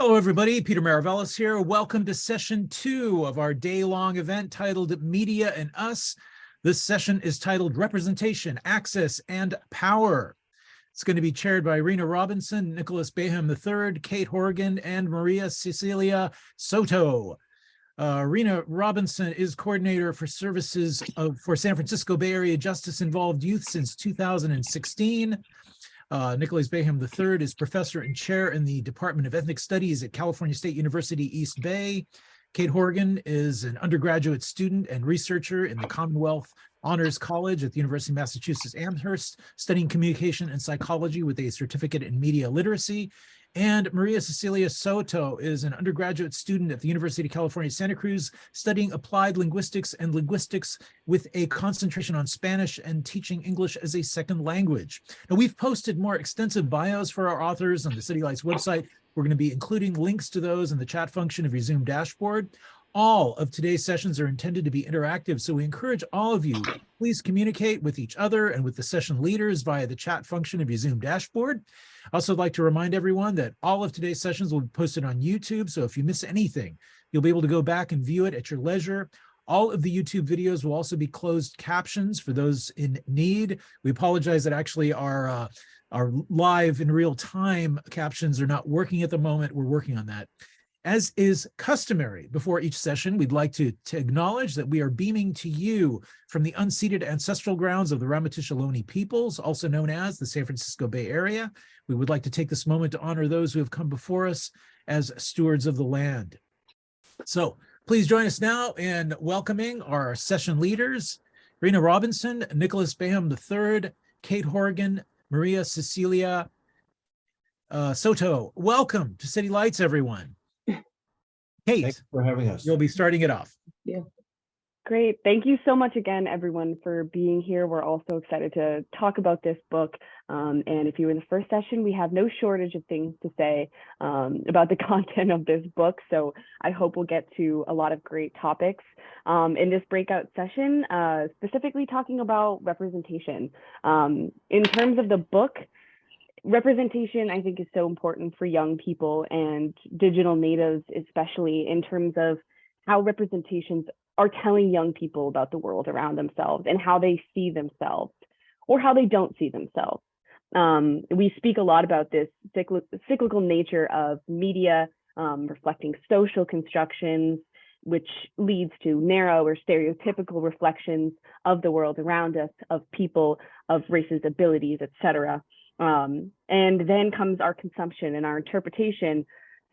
Hello, everybody. Peter Maravellis here. Welcome to session 2 of our day-long event titled Media and Us. This session is titled Representation, Access, and Power. It's going to be chaired by Rena Robinson, Nicholas Baham III, Kate Horgan, and Maria Cecilia Soto. Rena Robinson is coordinator for services for San Francisco Bay Area Justice-Involved Youth since 2016. Nicholas Baham III is professor and chair in the Department of Ethnic Studies at California State University, East Bay. Kate Horgan is an undergraduate student and researcher in the Commonwealth Honors College at the University of Massachusetts Amherst, studying communication and psychology with a certificate in media literacy. And Maria Cecilia Soto is an undergraduate student at the University of California, Santa Cruz, studying applied linguistics and linguistics with a concentration on Spanish and teaching English as a second language. Now, we've posted more extensive bios for our authors on the City Lights website. We're going to be including links to those in the chat function of your Zoom dashboard. All of today's sessions are intended to be interactive, so we encourage all of you, please communicate with each other and with the session leaders via the chat function of your Zoom dashboard. I also like to remind everyone that all of today's sessions will be posted on YouTube, so if you miss anything, you'll be able to go back and view it at your leisure. All of the YouTube videos will also be closed captions for those in need. We apologize that actually our live in real time captions are not working at the moment. We're working on that. As is customary before each session, we'd like to acknowledge that we are beaming to you from the unceded ancestral grounds of the Ramaytush Ohlone peoples, also known as the San Francisco Bay Area. We would like to take this moment to honor those who have come before us as stewards of the land. So please join us now in welcoming our session leaders, Rena Robinson, Nicholas Baham III, Kate Horgan, Maria Cecilia Soto. Welcome to City Lights, everyone. Kate, thanks for having us. You'll be starting it off. Yeah. Great. Thank you so much again, everyone, for being here. We're also excited to talk about this book. And if you were in the first session, we have no shortage of things to say about the content of this book. So I hope we'll get to a lot of great topics in this breakout session, specifically talking about representation. In terms of the book, representation, I think, is so important for young people and digital natives, especially in terms of how representations are telling young people about the world around themselves and how they see themselves or how they don't see themselves. We speak a lot about this cyclical nature of media reflecting social constructions, which leads to narrow or stereotypical reflections of the world around us, of people, of races, abilities, etc. And then comes our consumption and our interpretation,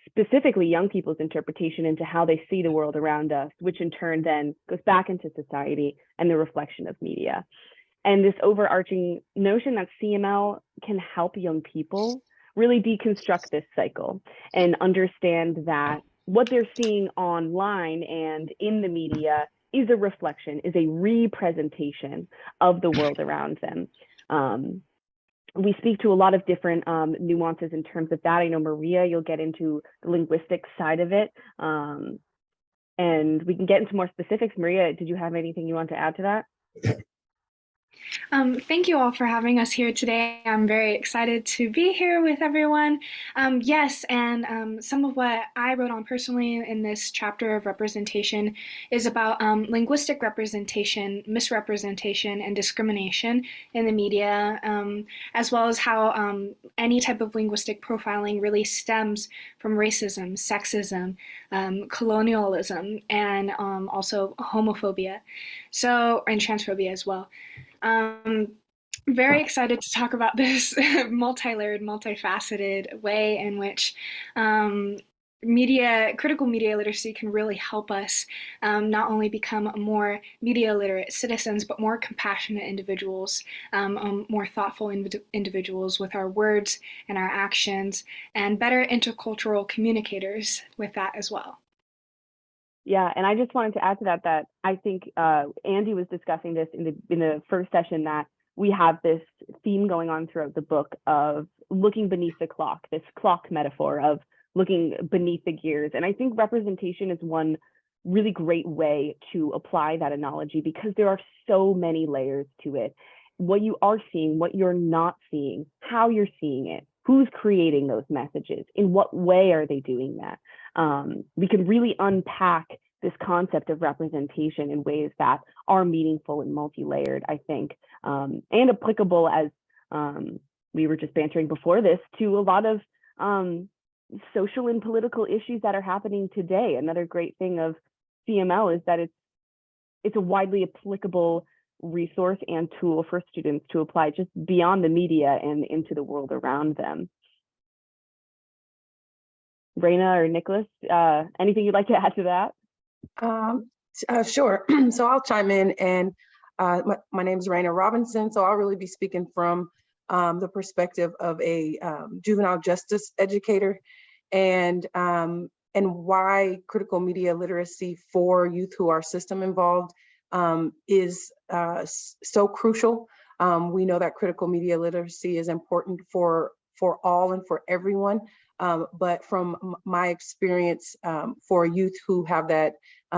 specifically young people's interpretation into how they see the world around us, which in turn then goes back into society and the reflection of media. And this overarching notion that CML can help young people really deconstruct this cycle and understand that what they're seeing online and in the media is a reflection, is a representation of the world around them. We speak to a lot of different nuances in terms of that. I know, Maria, you'll get into the linguistic side of it. And we can get into more specifics. Maria, did you have anything you want to add to that? Thank you all for having us here today. I'm very excited to be here with everyone. Yes, and some of what I wrote on personally in this chapter of representation is about linguistic representation, misrepresentation, and discrimination in the media, as well as how any type of linguistic profiling really stems from racism, sexism, colonialism, and also homophobia, and transphobia as well. Very excited to talk about this multi-layered, multifaceted way in which critical media literacy can really help us not only become more media literate citizens, but more compassionate individuals, more thoughtful individuals with our words and our actions, and better intercultural communicators with that as well. Yeah, and I just wanted to add to that I think Andy was discussing this in the first session, that we have this theme going on throughout the book of looking beneath the clock, this clock metaphor of looking beneath the gears. And I think representation is one really great way to apply that analogy, because there are so many layers to it. What you are seeing, what you're not seeing, how you're seeing it, who's creating those messages, in what way are they doing that. We can really unpack this concept of representation in ways that are meaningful and multi-layered, I think, and applicable, as we were just bantering before this, to a lot of social and political issues that are happening today. Another great thing of CML is that it's a widely applicable resource and tool for students to apply just beyond the media and into the world around them. Raina or Nicholas, anything you'd like to add to that? Sure. So I'll chime in, and my name is Raina Robinson. So I'll really be speaking from the perspective of a juvenile justice educator, and why critical media literacy for youth who are system involved is so crucial. We know that critical media literacy is important for all and for everyone. But from my experience, for youth who have that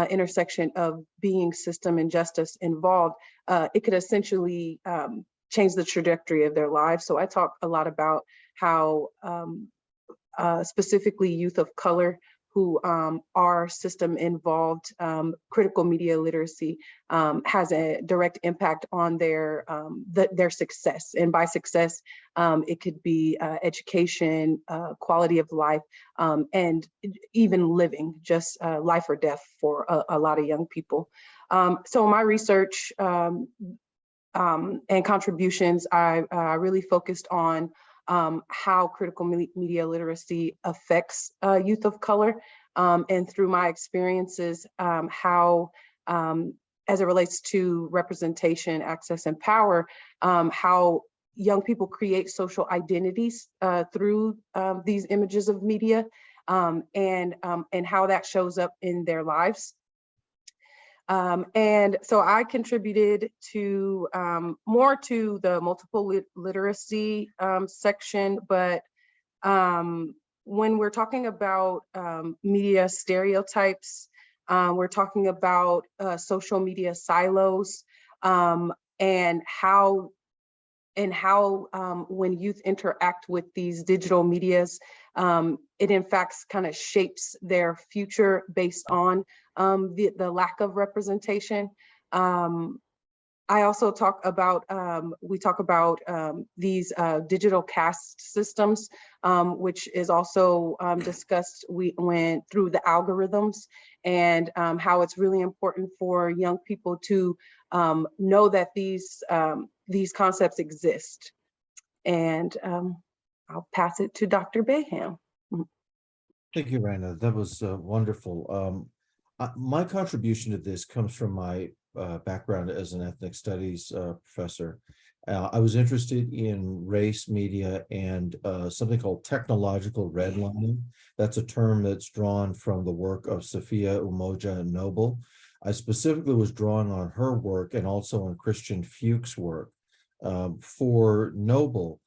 intersection of being system and justice involved, it could essentially change the trajectory of their lives. So I talk a lot about how specifically youth of color who are system involved, critical media literacy has a direct impact on their success. And by success, it could be education, quality of life, and even living, just life or death for a lot of young people. So my research and contributions, I really focused on how critical media literacy affects youth of color, and through my experiences, how, as it relates to representation, access, and power, how young people create social identities through these images of media, and how that shows up in their lives. And so I contributed to more to the multiple literacy section, but when we're talking about media stereotypes, we're talking about social media silos, and how when youth interact with these digital medias, it in fact kind of shapes their future based on the lack of representation. I also talk about, we talk about these digital caste systems, which is also discussed when through the algorithms, and how it's really important for young people to know that these concepts exist. And I'll pass it to Dr. Bayham. Thank you, Raina. That was wonderful. My contribution to this comes from my background as an ethnic studies professor. I was interested in race, media, and something called technological redlining. That's a term that's drawn from the work of Sophia Umoja Noble. I specifically was drawing on her work and also on Christian Fuchs' work. For Noble,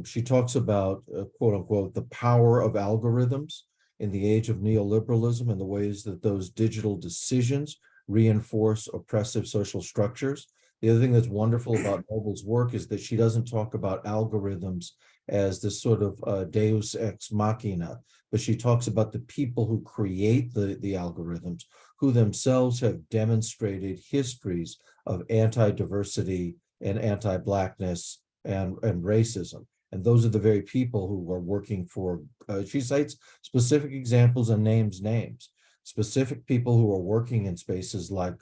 she talks about, quote unquote, the power of algorithms in the age of neoliberalism and the ways that those digital decisions reinforce oppressive social structures. The other thing that's wonderful about Noble's work is that she doesn't talk about algorithms as this sort of deus ex machina, but she talks about the people who create the algorithms, who themselves have demonstrated histories of anti-diversity and anti-Blackness and racism. And those are the very people who are working for, she cites specific examples and names, specific people who are working in spaces like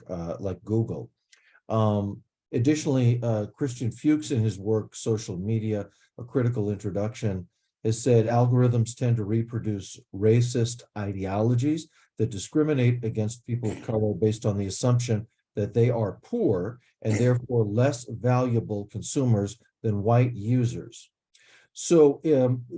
Google. Additionally, Christian Fuchs in his work, Social Media, A Critical Introduction, has said algorithms tend to reproduce racist ideologies that discriminate against people of color based on the assumption that they are poor and therefore less valuable consumers than white users. So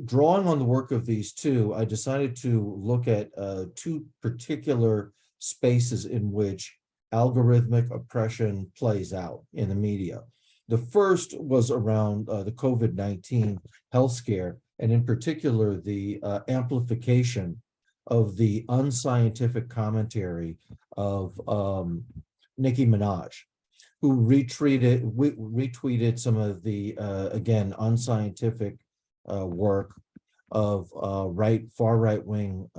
drawing on the work of these two, I decided to look at two particular spaces in which algorithmic oppression plays out in the media. The first was around the COVID-19 health scare, and in particular, the amplification of the unscientific commentary of Nicki Minaj, who retweeted some of the, again, unscientific work of far right wing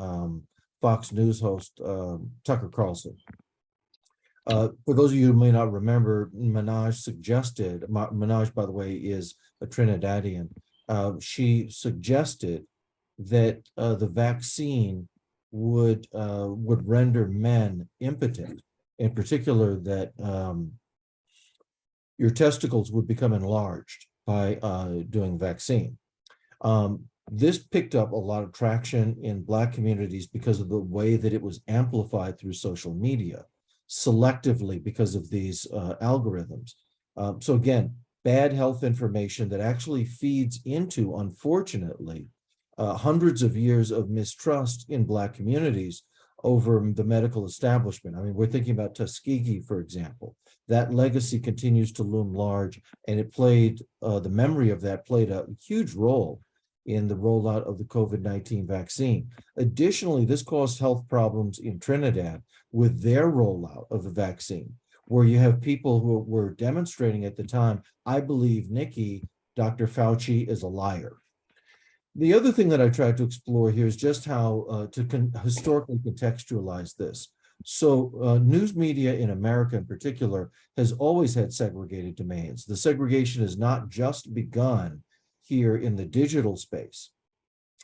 Fox News host Tucker Carlson. For those of you who may not remember, Minaj, by the way, is a Trinidadian. She suggested that the vaccine would render men impotent, in particular that your testicles would become enlarged by doing vaccine. This picked up a lot of traction in Black communities because of the way that it was amplified through social media, selectively because of these algorithms. So again, bad health information that actually feeds into, unfortunately, hundreds of years of mistrust in Black communities over the medical establishment. I mean, we're thinking about Tuskegee, for example. That legacy continues to loom large, and it played, the memory of that played a huge role in the rollout of the COVID-19 vaccine. Additionally, this caused health problems in Trinidad with their rollout of the vaccine, where you have people who were demonstrating at the time, I believe, Nikki, Dr. Fauci is a liar. The other thing that I tried to explore here is just how to historically contextualize this. So news media in America in particular has always had segregated domains. The segregation has not just begun here in the digital space.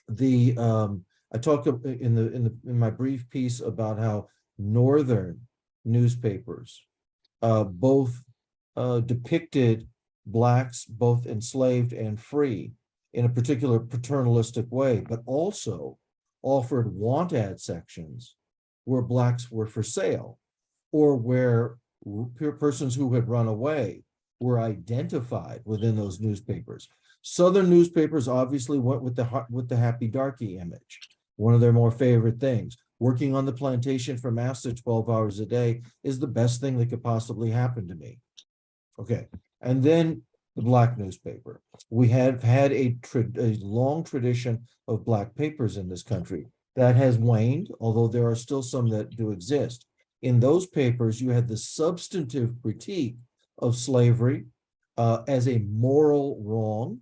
I talked in my brief piece about how northern newspapers both depicted Blacks both enslaved and free in a particular paternalistic way, but also offered want ad sections where Blacks were for sale, or where persons who had run away were identified within those newspapers. Southern newspapers obviously went with the happy darky image, one of their more favorite things. Working on the plantation for master 12 hours a day is the best thing that could possibly happen to me. Okay, and then the Black newspaper. We have had a long tradition of Black papers in this country that has waned, although there are still some that do exist. In those papers, you had the substantive critique of slavery as a moral wrong,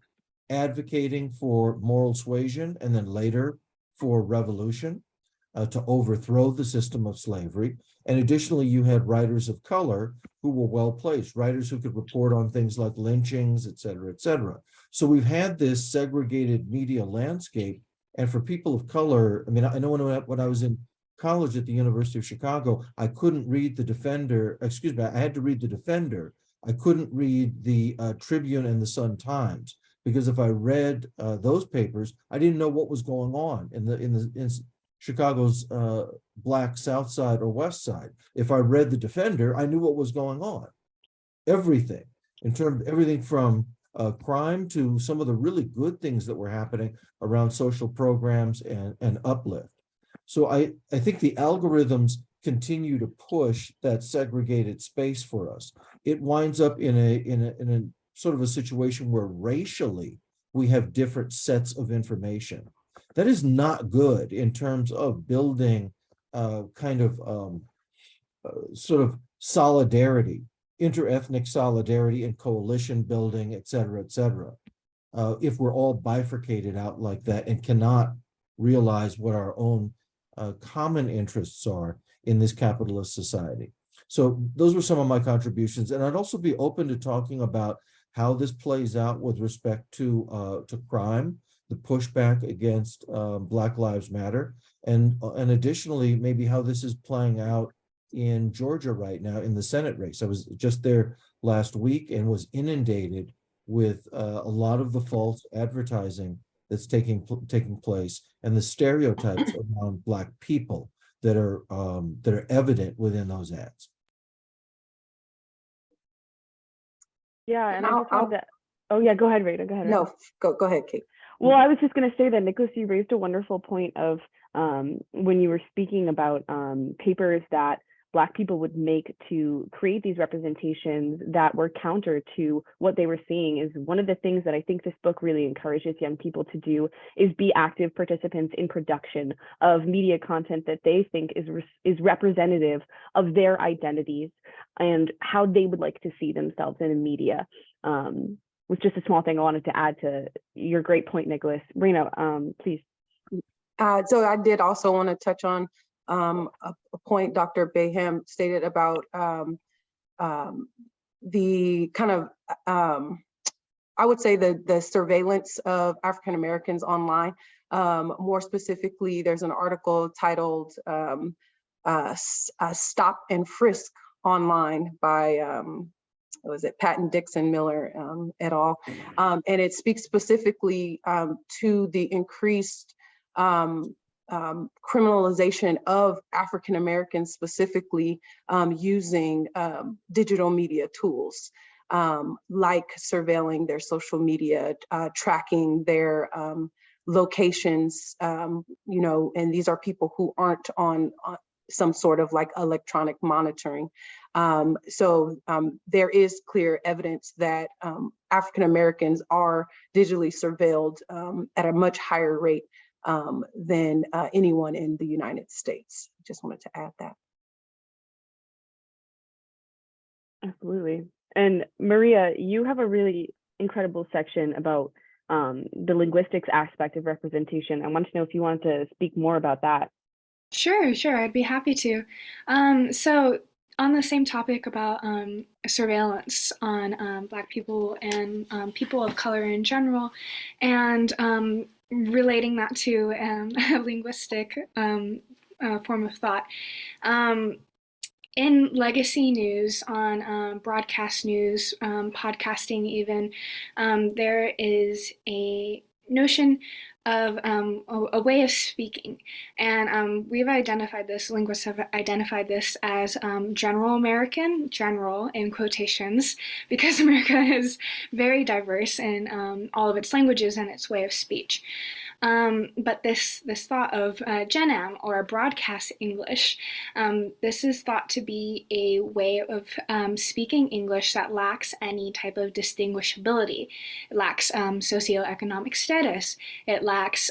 advocating for moral suasion, and then later for revolution to overthrow the system of slavery. And additionally, you had writers of color who were well-placed, writers who could report on things like lynchings, et cetera, et cetera. So we've had this segregated media landscape. And for people of color, I mean, I know when I was in college at the University of Chicago, I couldn't read the Defender, excuse me, I had to read the Defender. I couldn't read the Tribune and the Sun-Times, because if I read those papers, I didn't know what was going on in Chicago's Black South Side or West Side. If I read the Defender, I knew what was going on. Everything, in terms of everything from crime to some of the really good things that were happening around social programs and uplift. So I think the algorithms continue to push that segregated space for us. It winds up in a sort of a situation where racially we have different sets of information. That is not good in terms of building kind of sort of solidarity, interethnic solidarity and coalition building, et cetera, if we're all bifurcated out like that and cannot realize what our own common interests are in this capitalist society. So those were some of my contributions. And I'd also be open to talking about how this plays out with respect to crime, the pushback against Black Lives Matter, and additionally, maybe how this is playing out in Georgia right now in the Senate race. I was just there last week and was inundated with a lot of the false advertising that's taking place and the stereotypes around Black people that are evident within those ads. Yeah, and I just wanted to, oh yeah, go ahead, Rita, go ahead. No, go ahead, Kate. Well, I was just going to say that, Nicholas, you raised a wonderful point of when you were speaking about papers that Black people would make to create these representations that were counter to what they were seeing. Is one of the things that I think this book really encourages young people to do is be active participants in production of media content that they think is representative of their identities and how they would like to see themselves in media. was just a small thing I wanted to add to your great point, Nicholas. Rena, please. So I did also want to touch on a point Dr. Baham stated about the kind of, I would say the surveillance of African Americans online. More specifically, there's an article titled Stop and Frisk Online by, was it Patton Dixon Miller et al. And it speaks specifically to the increased criminalization of African Americans, specifically using digital media tools, like surveilling their social media, tracking their locations, you know, and these are people who aren't on some sort of like electronic monitoring. So there is clear evidence that African Americans are digitally surveilled at a much higher rate than anyone in the United States. Just wanted to add that. Absolutely. And Maria, you have a really incredible section about the linguistics aspect of representation. I want to know if you wanted to speak more about that. Sure, I'd be happy to. So on the same topic about surveillance on Black people and people of color in general, and relating that to a linguistic form of thought. In legacy news, on broadcast news, podcasting even, there is a notion of a way of speaking. And we've identified this, linguists have identified this as general American, general in quotations, because America is very diverse in all of its languages and its way of speech. But this thought of Gen Am, or broadcast English, this is thought to be a way of speaking English that lacks any type of distinguishability. It lacks socioeconomic status. It lacks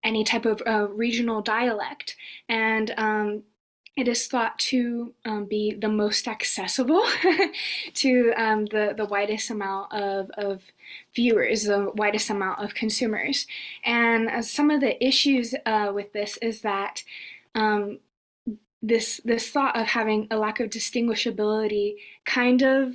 any type of regional dialect. And it is thought to be the most accessible to the widest amount of viewers, the widest amount of consumers. And some of the issues with this is that this thought of having a lack of distinguishability kind of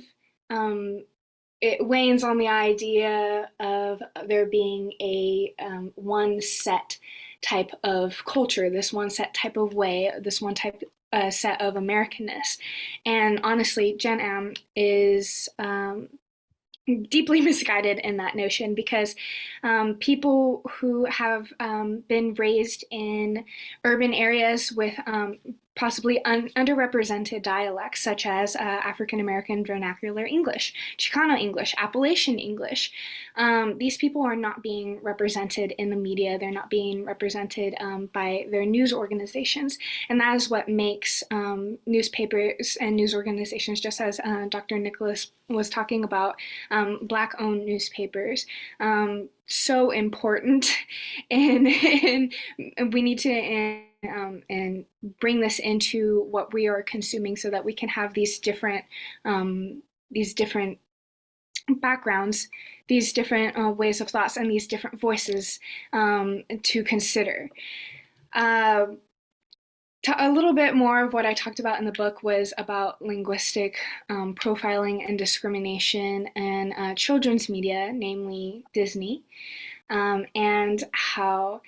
it wanes on the idea of there being a one set type of culture, this one set type of way, this one type set of Americanness. And honestly, Gen Am is deeply misguided in that notion, because people who have been raised in urban areas with possibly underrepresented dialects, such as African American vernacular English, Chicano English, Appalachian English. These people are not being represented in the media. They're not being represented by their news organizations. And that is what makes newspapers and news organizations, just as Dr. Nicholas was talking about, Black-owned newspapers, so important. And we need to and bring this into what we are consuming, so that we can have these different backgrounds, these different ways of thoughts, and these different voices to consider. A little bit more of what I talked about in the book was about linguistic profiling and discrimination in children's media, namely Disney, and how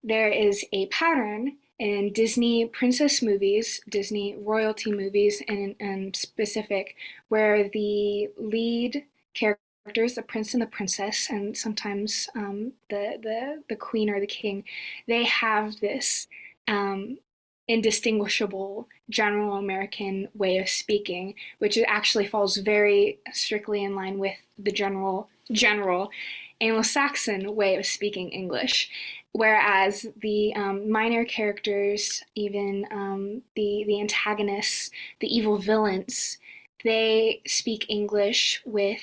there is a pattern in Disney princess movies, Disney royalty movies in specific, where the lead characters, the prince and the princess, and sometimes the queen or the king, they have this indistinguishable general American way of speaking, which actually falls very strictly in line with the general Anglo-Saxon way of speaking English. Whereas the minor characters, even the antagonists, the evil villains, they speak English with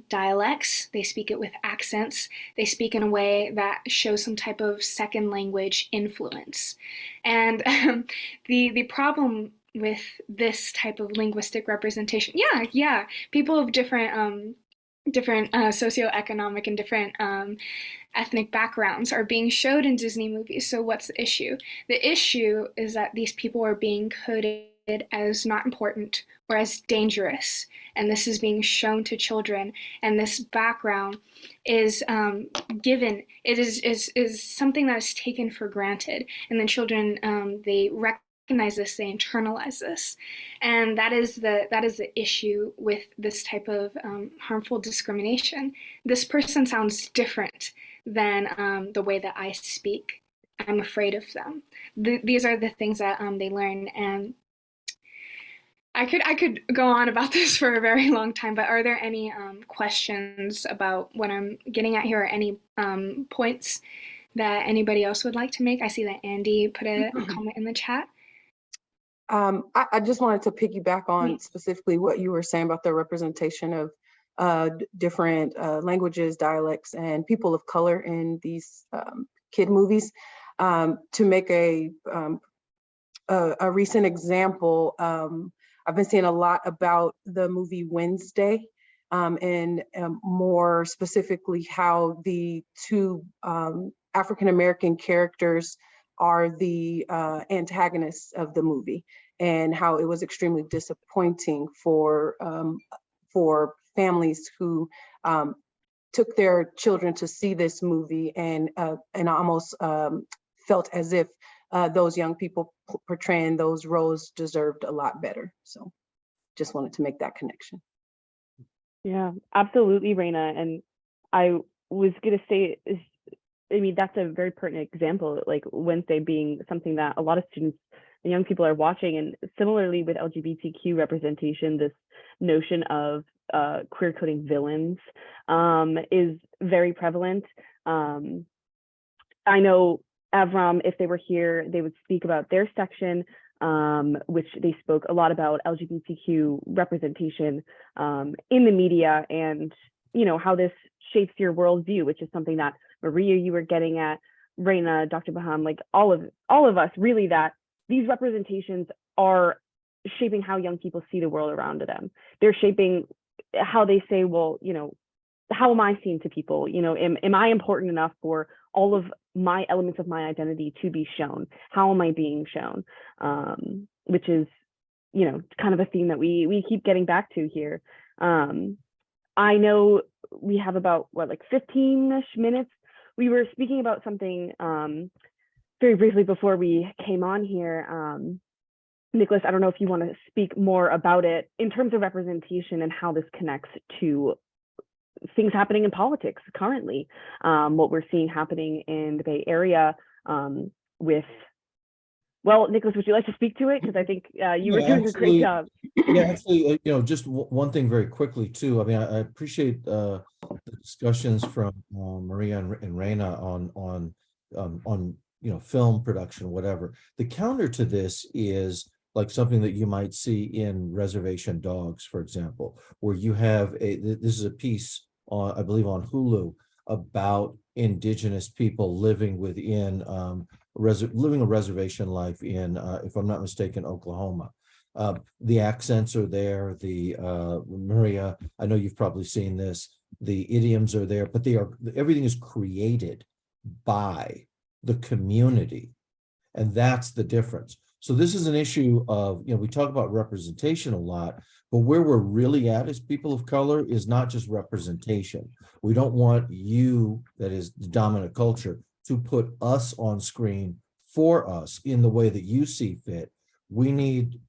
dialects, they speak it with accents, they speak in a way that shows some type of second language influence. And the problem with this type of linguistic representation, people of different different socioeconomic and different ethnic backgrounds are being showed in Disney movies. So what's the issue? The issue is that these people are being coded as not important or as dangerous, and this is being shown to children, and this background is given, it is something that is taken for granted, and then children, they recognize this, they internalize this, and that is the issue with this type of harmful discrimination. This person sounds different than the way that I speak. I'm afraid of them. These are the things that they learn, and I could go on about this for a very long time, but are there any questions about what I'm getting at here, or any points that anybody else would like to make? I see that Andy put a comment in the chat. I just wanted to piggyback on specifically what you were saying about the representation of different languages, dialects, and people of color in these kid movies. To make a recent example, I've been seeing a lot about the movie Wednesday, and more specifically how the two African-American characters are the antagonists of the movie, and how it was extremely disappointing for families who took their children to see this movie, and almost felt as if those young people portraying those roles deserved a lot better. So just wanted to make that connection. Yeah, absolutely, Raina. And I was going to say, I mean, that's a very pertinent example, like Wednesday being something that a lot of students and young people are watching. And similarly with LGBTQ representation, this notion of queer coding villains is very prevalent. I know Avram, if they were here, they would speak about their section, which they spoke a lot about LGBTQ representation in the media, and how this shapes your worldview, which is something that Maria, you were getting at, Raina, Dr. Baham, like all of us, really, that these representations are shaping how young people see the world around them. They're shaping how they say, well, how am I seen to people? Am I important enough for all of my elements of my identity to be shown? How am I being shown? Which is, kind of a theme that we keep getting back to here. I know we have about 15-ish minutes. We were speaking about something very briefly before we came on here. Nicholas, I don't know if you want to speak more about it in terms of representation and how this connects to things happening in politics currently, what we're seeing happening in the Bay Area with, well, Nicholas, would you like to speak to it? Because I think you were doing a great job. Yeah, actually, just one thing very quickly too. I mean, I appreciate the discussions from Maria and Raina on film production, whatever. The counter to this is like something that you might see in Reservation Dogs, for example, where you have this is a piece on, I believe, on Hulu about indigenous people living within living a reservation life in, if I'm not mistaken, Oklahoma. The accents are there. The Maria, I know you've probably seen this. The idioms are there, but everything is created by the community, and that's the difference. So this is an issue of, we talk about representation a lot, but where we're really at as people of color is not just representation. We don't want you, that is the dominant culture, to put us on screen for us in the way that you see fit.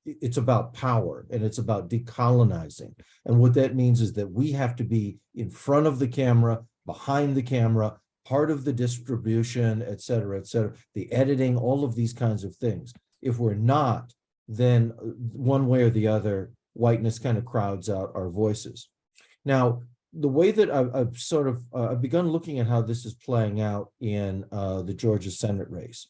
It's about power, and it's about decolonizing. And what that means is that we have to be in front of the camera, behind the camera, part of the distribution, et cetera, the editing, all of these kinds of things. If we're not, then one way or the other, whiteness kind of crowds out our voices. Now, the way that I've begun looking at how this is playing out in the Georgia Senate race.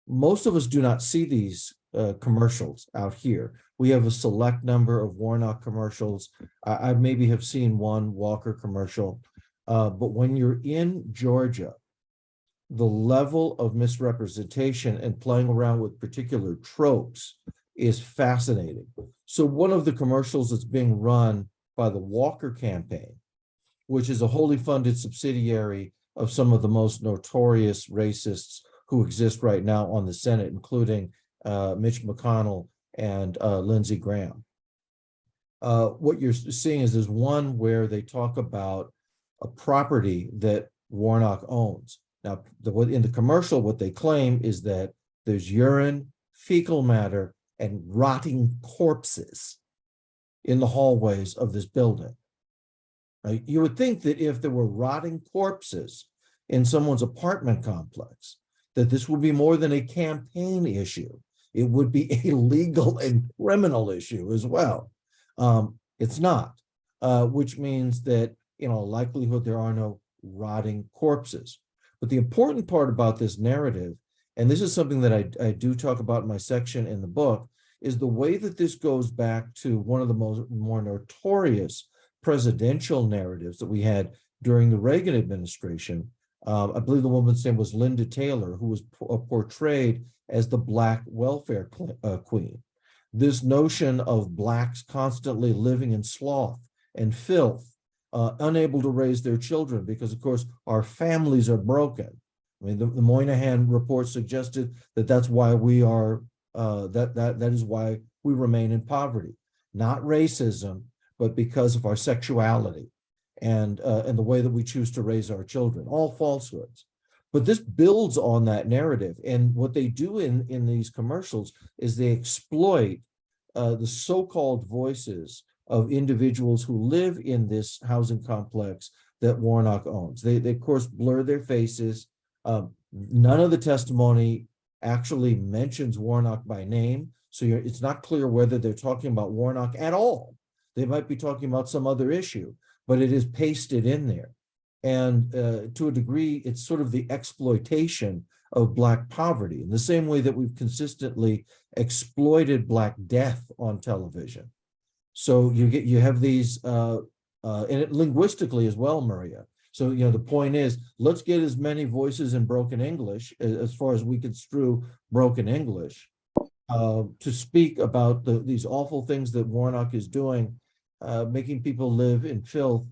Most of us do not see these commercials out here. We have a select number of Warnock commercials. I maybe have seen one Walker commercial, but when you're in Georgia, the level of misrepresentation and playing around with particular tropes is fascinating. So one of the commercials that's being run by the Walker campaign which is a wholly funded subsidiary of some of the most notorious racists who exist right now on the Senate, including Mitch McConnell and Lindsey Graham. What you're seeing is there's one where they talk about a property that Warnock owns. Now, in the commercial, what they claim is that there's urine, fecal matter, and rotting corpses in the hallways of this building. You would think that if there were rotting corpses in someone's apartment complex, that this would be more than a campaign issue. It would be a legal and criminal issue as well. It's not, which means that, in all likelihood, there are no rotting corpses. But the important part about this narrative, and this is something that I do talk about in my section in the book, is the way that this goes back to one of the more notorious presidential narratives that we had during the Reagan administration. I believe the woman's name was Linda Taylor, who was portrayed as the Black welfare queen. This notion of Blacks constantly living in sloth and filth, unable to raise their children because, of course, our families are broken. I mean, the Moynihan report suggested that that's why we are, that is why we remain in poverty. Not racism, but because of our sexuality and the way that we choose to raise our children. All falsehoods. But this builds on that narrative. And what they do in these commercials is they exploit the so-called voices of individuals who live in this housing complex that Warnock owns. They of course, blur their faces. None of the testimony actually mentions Warnock by name. So it's not clear whether they're talking about Warnock at all. They might be talking about some other issue, but it is pasted in there. And to a degree, it's sort of the exploitation of Black poverty in the same way that we've consistently exploited Black death on television. So you have these, and linguistically as well, Maria. So, the point is, let's get as many voices in broken English, as far as we construe broken English, to speak about these awful things that Warnock is doing, making people live in filth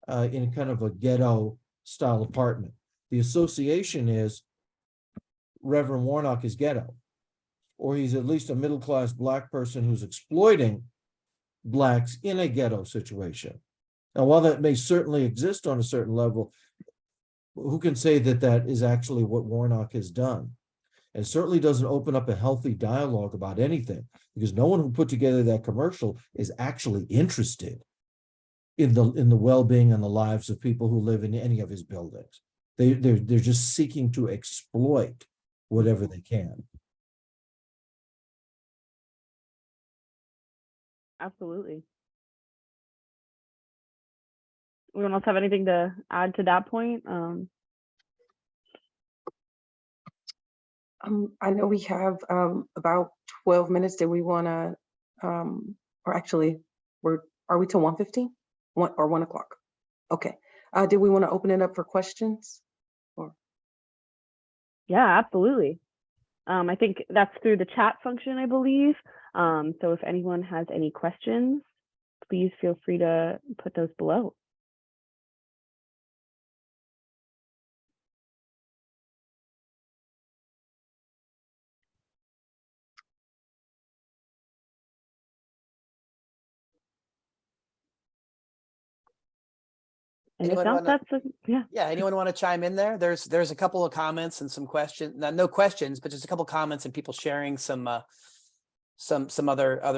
in kind of a ghetto style apartment. The association is Reverend Warnock is ghetto, or he's at least a middle-class Black person who's exploiting Blacks in a ghetto situation. Now, while that may certainly exist on a certain level, who can say that that is actually what Warnock has done? And certainly doesn't open up a healthy dialogue about anything, because no one who put together that commercial is actually interested in the well-being and the lives of people who live in any of his buildings. They're just seeking to exploit whatever they can. Absolutely. Anyone else have anything to add to that point? I know we have about 12 minutes. Do we want to, or actually, are we till 1:15? 1 or 1 o'clock? Okay. Do we want to open it up for questions? Or Yeah, absolutely. I think that's through the chat function, I believe. So if anyone has any questions, please feel free to put those below. And if not, Yeah, anyone want to chime in there? There's a couple of comments and some questions. No questions, but just a couple of comments and people sharing some other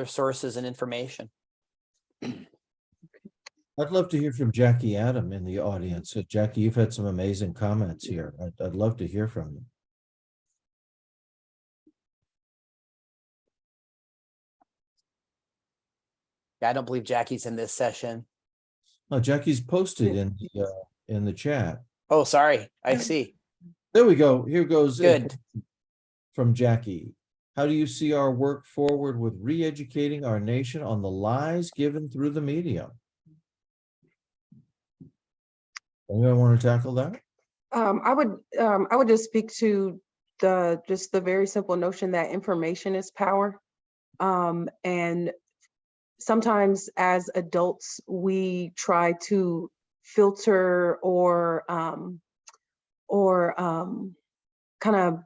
sources and information. I'd love to hear from Jackie Adam in the audience. So Jackie, you've had some amazing comments here. I'd love to hear from you. Yeah, I don't believe Jackie's in this session. Oh, Jackie's posted in the chat. Oh, sorry. I see. There we go. Here goes Good. From Jackie. How do you see our work forward with re-educating our nation on the lies given through the media? Anyone want to tackle that? I would just speak to the very simple notion that information is power, and sometimes as adults we try to filter or kind of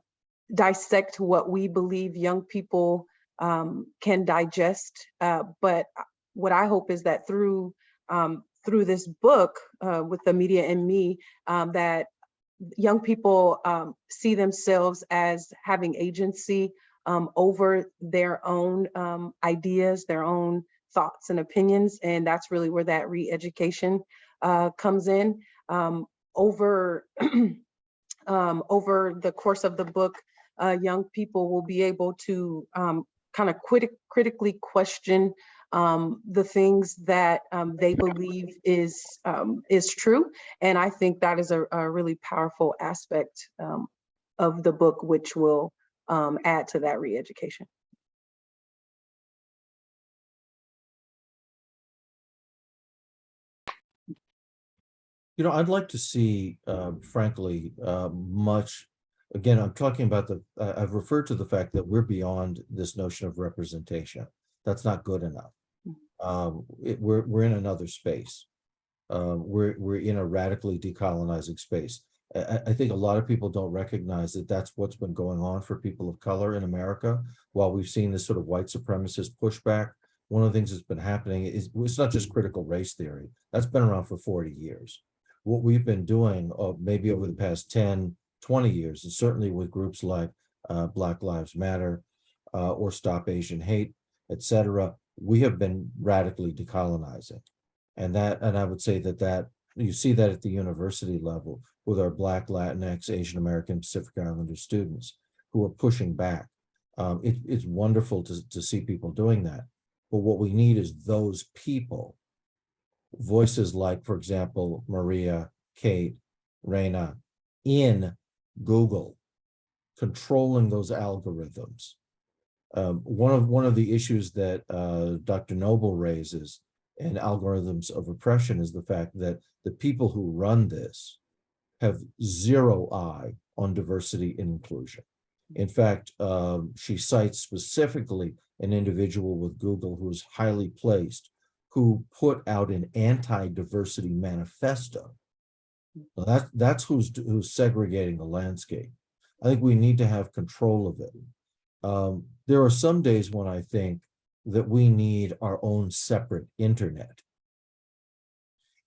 dissect what we believe young people can digest. But what I hope is that through this book, with the media and me, that young people see themselves as having agency over their own ideas, their own thoughts and opinions. And that's really where that re-education comes in. Over the course of the book, young people will be able to kind of critically question the things that they believe is true. And I think that is a really powerful aspect of the book, which will add to that re-education. You know, I'd like to see, frankly, again, I'm talking about I've referred to the fact that we're beyond this notion of representation. That's not good enough. We're in another space. We're in a radically decolonizing space. I think a lot of people don't recognize that that's what's been going on for people of color in America. While we've seen this sort of white supremacist pushback, one of the things that's been happening is it's not just critical race theory. That's been around for 40 years. What we've been doing maybe over the past 10, 20 years, and certainly with groups like Black Lives Matter or Stop Asian Hate, etc., we have been radically decolonizing. And I would say that you see that at the university level with our Black, Latinx, Asian American, Pacific Islander students who are pushing back. It's wonderful to see people doing that. But what we need is those people, voices like, for example, Maria, Kate, Raina, in Google, controlling those algorithms. One of the issues that Dr. Noble raises in algorithms of oppression is the fact that the people who run this have zero eye on diversity and inclusion. In fact, she cites specifically an individual with Google who's highly placed, who put out an anti-diversity manifesto. Well, that's who's segregating the landscape. I think we need to have control of it. There are some days when I think that we need our own separate internet.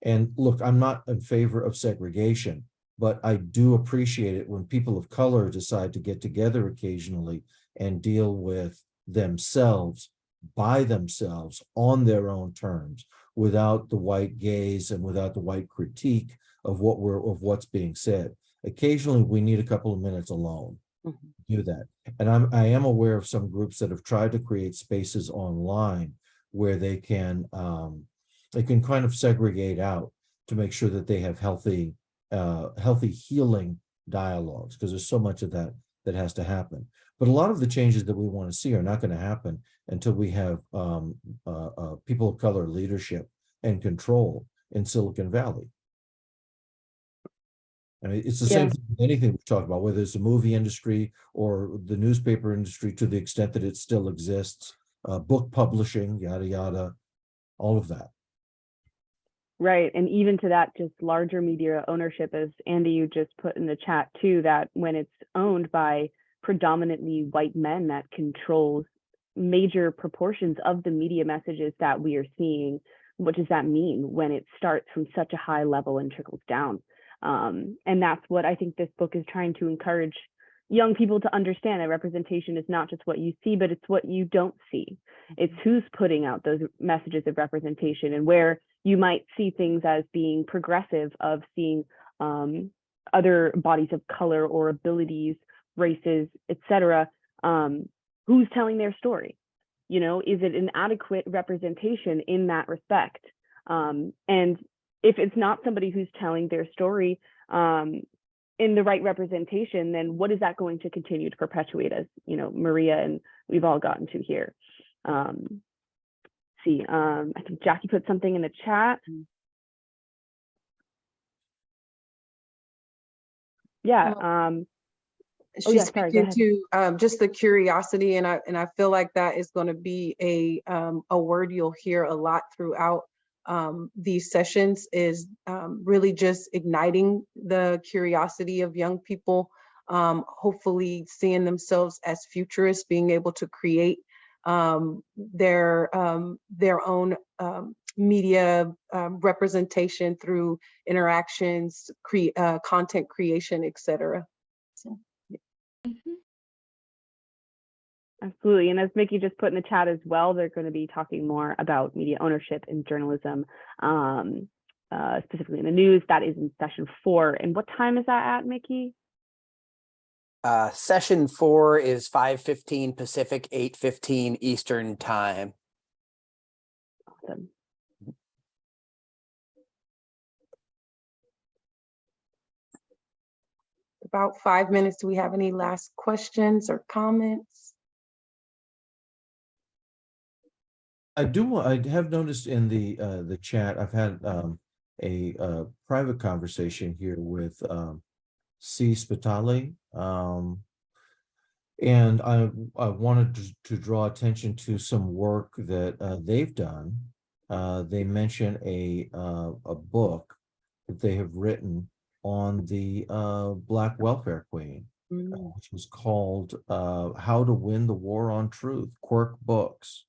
And look, I'm not in favor of segregation, but I do appreciate it when people of color decide to get together occasionally and deal with themselves by themselves on their own terms, without the white gaze and without the white critique of what's being said. Occasionally, we need a couple of minutes alone to do that. And I am aware of some groups that have tried to create spaces online where they can kind of segregate out to make sure that they have healthy healing dialogues, because there's so much of that has to happen. But a lot of the changes that we want to see are not going to happen until we have people of color leadership and control in Silicon Valley. I mean, it's the same thing with anything we've talked about, whether it's the movie industry or the newspaper industry, to the extent that it still exists, book publishing, yada, yada, all of that. Right. And even to that, just larger media ownership, as Andy, you just put in the chat too, that when it's owned by predominantly white men, that controls major proportions of the media messages that we are seeing. What does that mean when it starts from such a high level and trickles down? And that's what I think this book is trying to encourage young people to understand, that representation is not just what you see, but it's what you don't see. It's who's putting out those messages of representation, and where you might see things as being progressive, of seeing other bodies of color or abilities, races, etc. Who's telling their story? You know, is it an adequate representation in that respect? And if it's not somebody who's telling their story in the right representation, then what is that going to continue to perpetuate, as you know, Maria and we've all gotten to here? I think Jackie put something in the chat. She's speaking to just the curiosity, and I feel like that is going to be a word you'll hear a lot throughout these sessions is really just igniting the curiosity of young people, hopefully seeing themselves as futurists, being able to create their own media representation through interactions, content creation, etc. So, Mhm. Absolutely. And as Mickey just put in the chat as well, they're going to be talking more about media ownership in journalism, specifically in the news. That is in session 4. And what time is that at, Mickey? Session 4 is 5:15 Pacific, 8:15 Eastern time. Awesome. about 5 minutes. Do we have any last questions or comments? I have noticed in the chat, I've had a private conversation here with C. Spitali. And I wanted to draw attention to some work that they've done. They mention a book that they have written on the Black welfare queen, which was called How to Win the War on Truth, Quirk Books.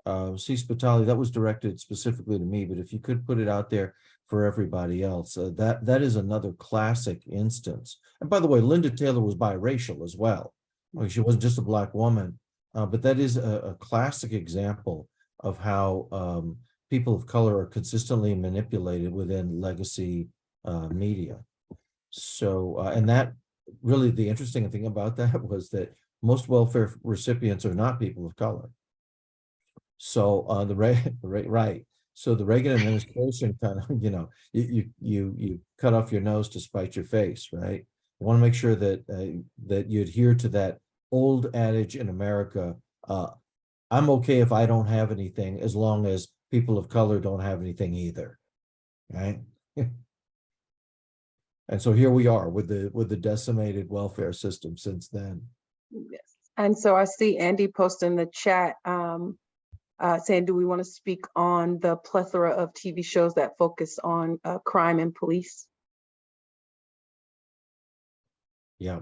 C. Spitali, that was directed specifically to me, but if you could put it out there for everybody else, that is another classic instance. And by the way, Linda Taylor was biracial as well. I mean, she wasn't just a Black woman, but that is a classic example of how people of color are consistently manipulated within legacy media. So, and that really the interesting thing about that was that most welfare recipients are not people of color. So right. So the Reagan administration kind of, you cut off your nose to spite your face, right? You want to make sure that that you adhere to that old adage in America. I'm okay if I don't have anything, as long as people of color don't have anything either, right? And so here we are with the decimated welfare system since then. Yes. And so I see Andy post in the chat saying, do we want to speak on the plethora of TV shows that focus on crime and police? Yeah.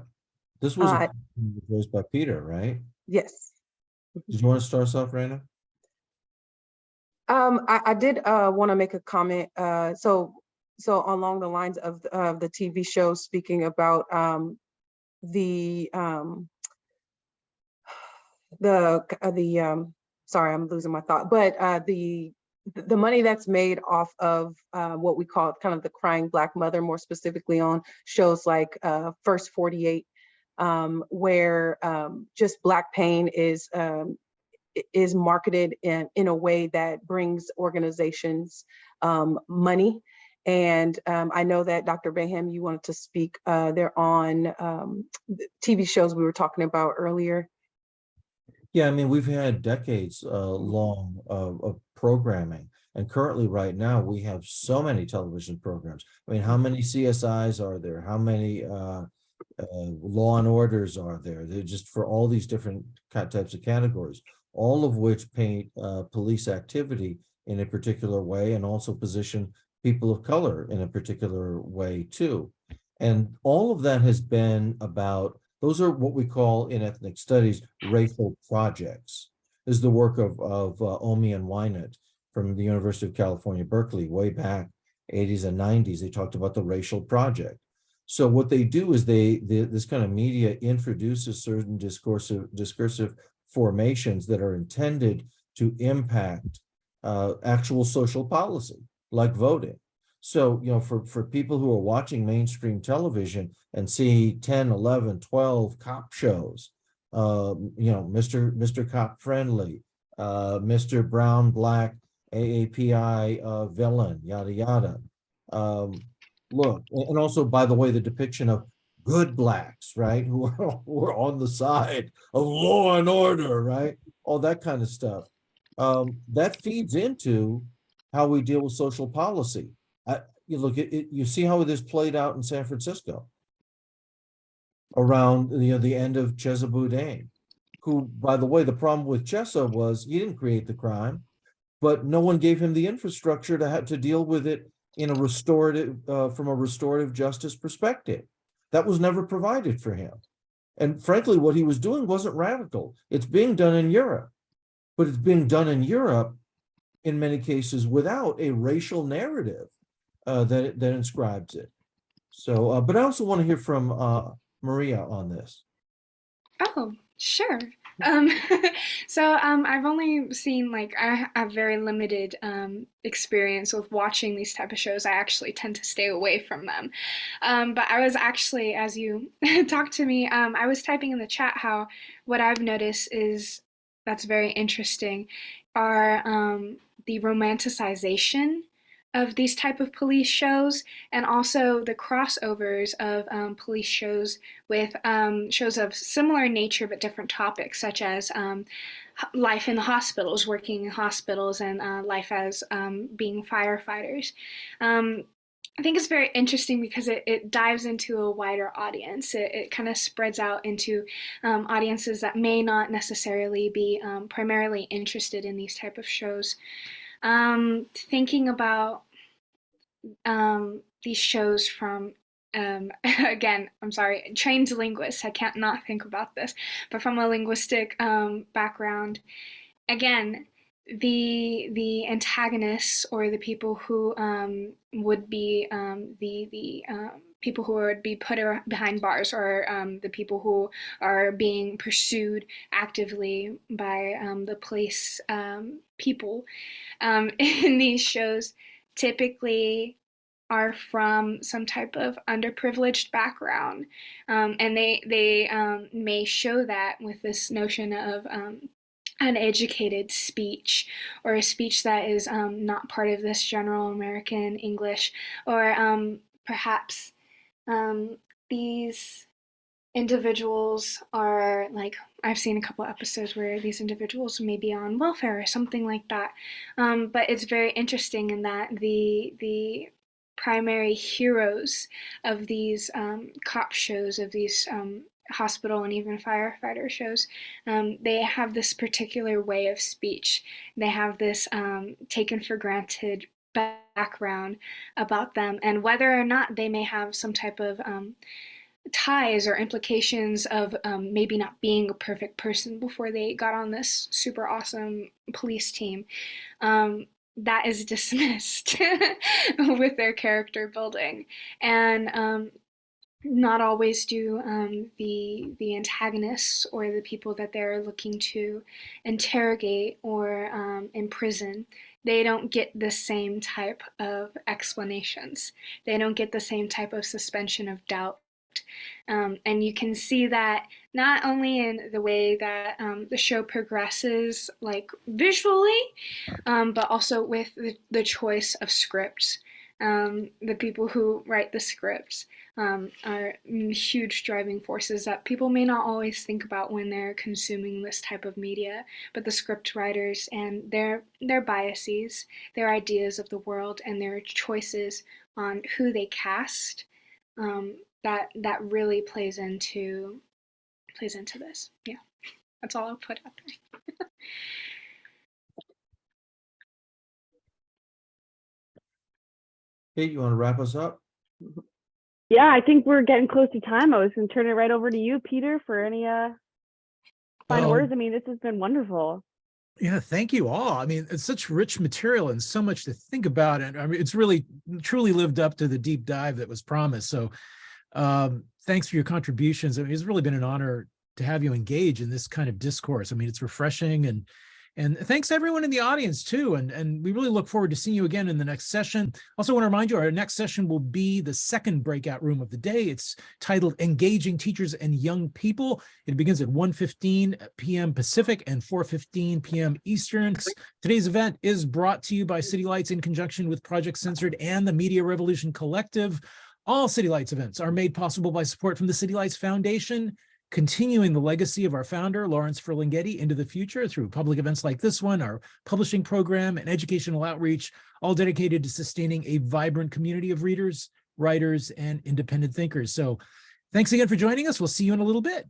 This was raised by Peter, right? Yes. Did you want to start us off, Raina? I did want to make a comment. So along the lines of the TV show, speaking about sorry, I'm losing my thought, but the money that's made off of what we call kind of the crying Black mother, more specifically on shows like First 48, where just Black pain is marketed in a way that brings organizations money. And I know that Dr. Baham, you wanted to speak there on TV shows we were talking about earlier. Yeah, I mean, we've had decades long of programming, and currently right now we have so many television programs. I mean, how many CSIs are there? How many Law and Orders are there? They're just for all these different types of categories, all of which paint police activity in a particular way and also position people of color in a particular way too. And all of that has been about, those are what we call in ethnic studies, racial projects. This is the work of Omi and Wynant from the University of California, Berkeley, way back 80s and 90s. They talked about the racial project. So what they do is this kind of media introduces certain discursive formations that are intended to impact actual social policy, like voting. So, for people who are watching mainstream television and see 10, 11, 12 cop shows, Mr. Cop Friendly, Mr. Brown Black AAPI villain, yada, yada. Look, and also, by the way, the depiction of good Blacks, right, who are on the side of law and order, right, all that kind of stuff. That feeds into how we deal with social policy. You look at it, you see how this played out in San Francisco around the end of Chesa Boudin, who, by the way, the problem with Chesa was he didn't create the crime. but no one gave him the infrastructure to have to deal with it in a restorative, from a restorative justice perspective. That was never provided for him. And frankly, what he was doing wasn't radical. It's being done in Europe, but it's being done in Europe in many cases without a racial narrative that inscribes it. So, but I also want to hear from Maria on this. Oh, sure. I've only seen, like, I have very limited experience with watching these type of shows. I actually tend to stay away from them. But I was actually, as you talked to me, I was typing in the chat how what I've noticed is that's very interesting are the romanticization of these type of police shows, and also the crossovers of police shows with shows of similar nature but different topics, such as life in the hospitals, working in hospitals, and life as being firefighters. I think it's very interesting because it dives into a wider audience. It kind of spreads out into audiences that may not necessarily be primarily interested in these type of shows. Thinking about these shows from again, I'm sorry, trained linguist, I can't not think about this, but from a linguistic background, again, the antagonists, or the people who would be the people who would be put behind bars, or the people who are being pursued actively by the police people in these shows typically are from some type of underprivileged background, and they may show that with this notion of uneducated speech, or a speech that is not part of this general American English, or perhaps these individuals are, like, I've seen a couple episodes where these individuals may be on welfare or something like that. But it's very interesting in that the primary heroes of these cop shows, of these hospital and even firefighter shows, they have this particular way of speech. They have this taken for granted background about them, and whether or not they may have some type of ties or implications of maybe not being a perfect person before they got on this super awesome police team, that is dismissed with their character building. And not always do the antagonists, or the people that they're looking to interrogate or imprison, they don't get the same type of explanations. They don't get the same type of suspension of doubt. And you can see that not only in the way that the show progresses, like visually, but also with the choice of scripts. The people who write the scripts are huge driving forces that people may not always think about when they're consuming this type of media, but the script writers and their biases, their ideas of the world, and their choices on who they cast, that really plays into this. Yeah, that's all I'll put out there. Kate, you want to wrap us up? Yeah, I think we're getting close to time. I was going to turn it right over to you, Peter, for any final words. I mean, this has been wonderful. Yeah, thank you all. I mean, it's such rich material and so much to think about. And I mean, it's really truly lived up to the deep dive that was promised. So thanks for your contributions. I mean, it's really been an honor to have you engage in this kind of discourse. I mean, it's refreshing, and thanks to everyone in the audience too. And we really look forward to seeing you again in the next session. Also want to remind you, our next session will be the second breakout room of the day. It's titled Engaging Teachers and Young People. It begins at 1:15 p.m. Pacific and 4:15 p.m. Eastern. Today's event is brought to you by City Lights in conjunction with Project Censored and the Media Revolution Collective. All City Lights events are made possible by support from the City Lights Foundation, continuing the legacy of our founder, Lawrence Ferlinghetti, into the future through public events like this one, our publishing program, and educational outreach, all dedicated to sustaining a vibrant community of readers, writers, and independent thinkers. So thanks again for joining us. We'll see you in a little bit.